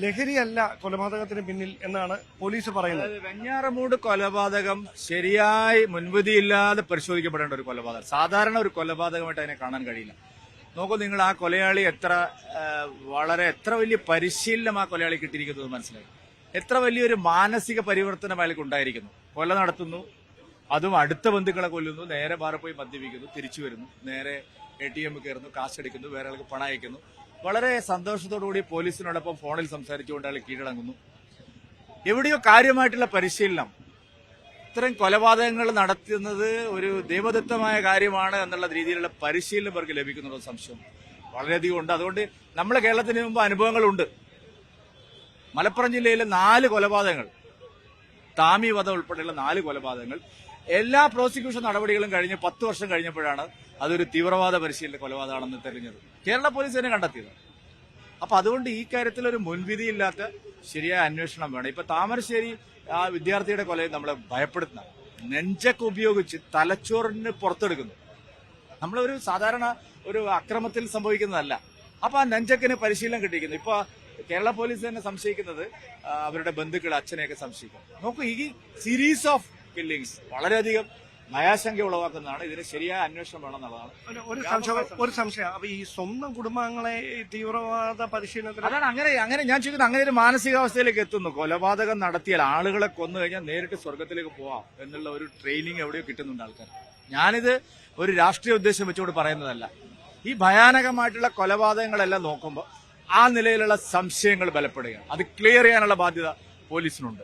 ലഹരിയല്ല കൊലപാതകത്തിന് പിന്നിൽ എന്നാണ് പോലീസ് പറയുന്നത്. വെഞ്ഞാറമൂട് കൊലപാതകം ശരിയായി മുൻവിധിയില്ലാതെ പരിശോധിക്കപ്പെടേണ്ട ഒരു കൊലപാതകം. സാധാരണ ഒരു കൊലപാതകമായിട്ട് അതിനെ കാണാൻ കഴിയില്ല. നോക്കൂ, നിങ്ങൾ ആ കൊലയാളി എത്ര വലിയ പരിശീലനം ആ കൊലയാളി കിട്ടിയിരിക്കുന്നത് മനസ്സിലായി. എത്ര വലിയൊരു മാനസിക പരിവർത്തനം അയാൾക്ക് ഉണ്ടായിരിക്കുന്നു. കൊല നടത്തുന്നു, അതും അടുത്ത ബന്ധുക്കളെ കൊല്ലുന്നു, നേരെ ബാറിൽ പോയി മദ്യപിക്കുന്നു, തിരിച്ചു വരുന്നു, നേരെ ATM കയറുന്നു, കാശെടുക്കുന്നു, വേറെ ആൾക്ക് പണം അയക്കുന്നു. വളരെ സന്തോഷത്തോടുകൂടി പോലീസിനോടൊപ്പം ഫോണിൽ സംസാരിച്ചുകൊണ്ട് അയാൾ കീഴടങ്ങുന്നു. എവിടെയോ കാര്യമായിട്ടുള്ള പരിശീലനം. ഇത്തരം കൊലപാതകങ്ങൾ നടത്തുന്നത് ഒരു ദൈവദത്തമായ കാര്യമാണ് എന്നുള്ള രീതിയിലുള്ള പരിശീലനം ഇവർക്ക് ലഭിക്കുന്നുള്ള സംശയം വളരെയധികം ഉണ്ട്. അതുകൊണ്ട് നമ്മളെ കേരളത്തിന് മുമ്പ് അനുഭവങ്ങളുണ്ട്. മലപ്പുറം ജില്ലയിലെ 4 കൊലപാതകങ്ങൾ, താമി വധം ഉൾപ്പെടെയുള്ള 4 കൊലപാതകങ്ങൾ, എല്ലാ പ്രോസിക്യൂഷൻ നടപടികളും കഴിഞ്ഞ് 10 വർഷം കഴിഞ്ഞപ്പോഴാണ് അതൊരു തീവ്രവാദ പരിശീലന കൊലപാതകമാണെന്ന് തെളിഞ്ഞത്. കേരള പോലീസ് തന്നെ കണ്ടെത്തിയത്. അപ്പൊ അതുകൊണ്ട് ഈ കാര്യത്തിൽ ഒരു മുൻവിധിയില്ലാത്ത ശരിയായ അന്വേഷണം വേണം. ഇപ്പൊ താമരശ്ശേരി ആ വിദ്യാർത്ഥിയുടെ കൊലയിൽ നമ്മളെ ഭയപ്പെടുത്തുന്ന നെഞ്ചൊക്കെ ഉപയോഗിച്ച് തലച്ചോറിന് പുറത്തെടുക്കുന്നു. നമ്മളൊരു സാധാരണ ഒരു അക്രമത്തിൽ സംഭവിക്കുന്നതല്ല. അപ്പൊ ആ നെഞ്ചക്കിന് പരിശീലനം കിട്ടിയിരിക്കുന്നു. ഇപ്പൊ കേരള പോലീസ് തന്നെ സംശയിക്കുന്നത് അവരുടെ ബന്ധുക്കൾ, അച്ഛനെയൊക്കെ സംശയിക്കും. നോക്കൂ, ഈ സീരീസ് ഓഫ് കില്ലിങ്സ് വളരെയധികം ഭയാശങ്ക ഉളവാക്കുന്നതാണ്. ഇതിന് ശരിയായ അന്വേഷണം വേണമെന്നുള്ളതാണ് ഒരു സംശയം. അപ്പൊ ഈ സ്വന്തം കുടുംബാംഗങ്ങളെ തീവ്രവാദ പരിശീലനത്തിൽ അതാണ് അങ്ങനെ ഞാൻ ചോദിക്കുന്നത്. അങ്ങനെ ഒരു മാനസികാവസ്ഥയിലേക്ക് എത്തുന്നു. കൊലപാതകം നടത്തിയാൽ, ആളുകളെ കൊന്നു കഴിഞ്ഞാൽ നേരിട്ട് സ്വർഗത്തിലേക്ക് പോവാം എന്നുള്ള ഒരു ട്രെയിനിങ് എവിടെയോ കിട്ടുന്നുണ്ട് ആൾക്കാർ. ഞാനിത് ഒരു രാഷ്ട്രീയ ഉദ്ദേശം വെച്ചുകൊണ്ട് പറയുന്നതല്ല. ഈ ഭയാനകമായിട്ടുള്ള കൊലപാതകങ്ങളെല്ലാം നോക്കുമ്പോൾ ആ നിലയിലുള്ള സംശയങ്ങൾ ബലപ്പെടുകയാണ്. അത് ക്ലിയർ ചെയ്യാനുള്ള ബാധ്യത പോലീസിനുണ്ട്.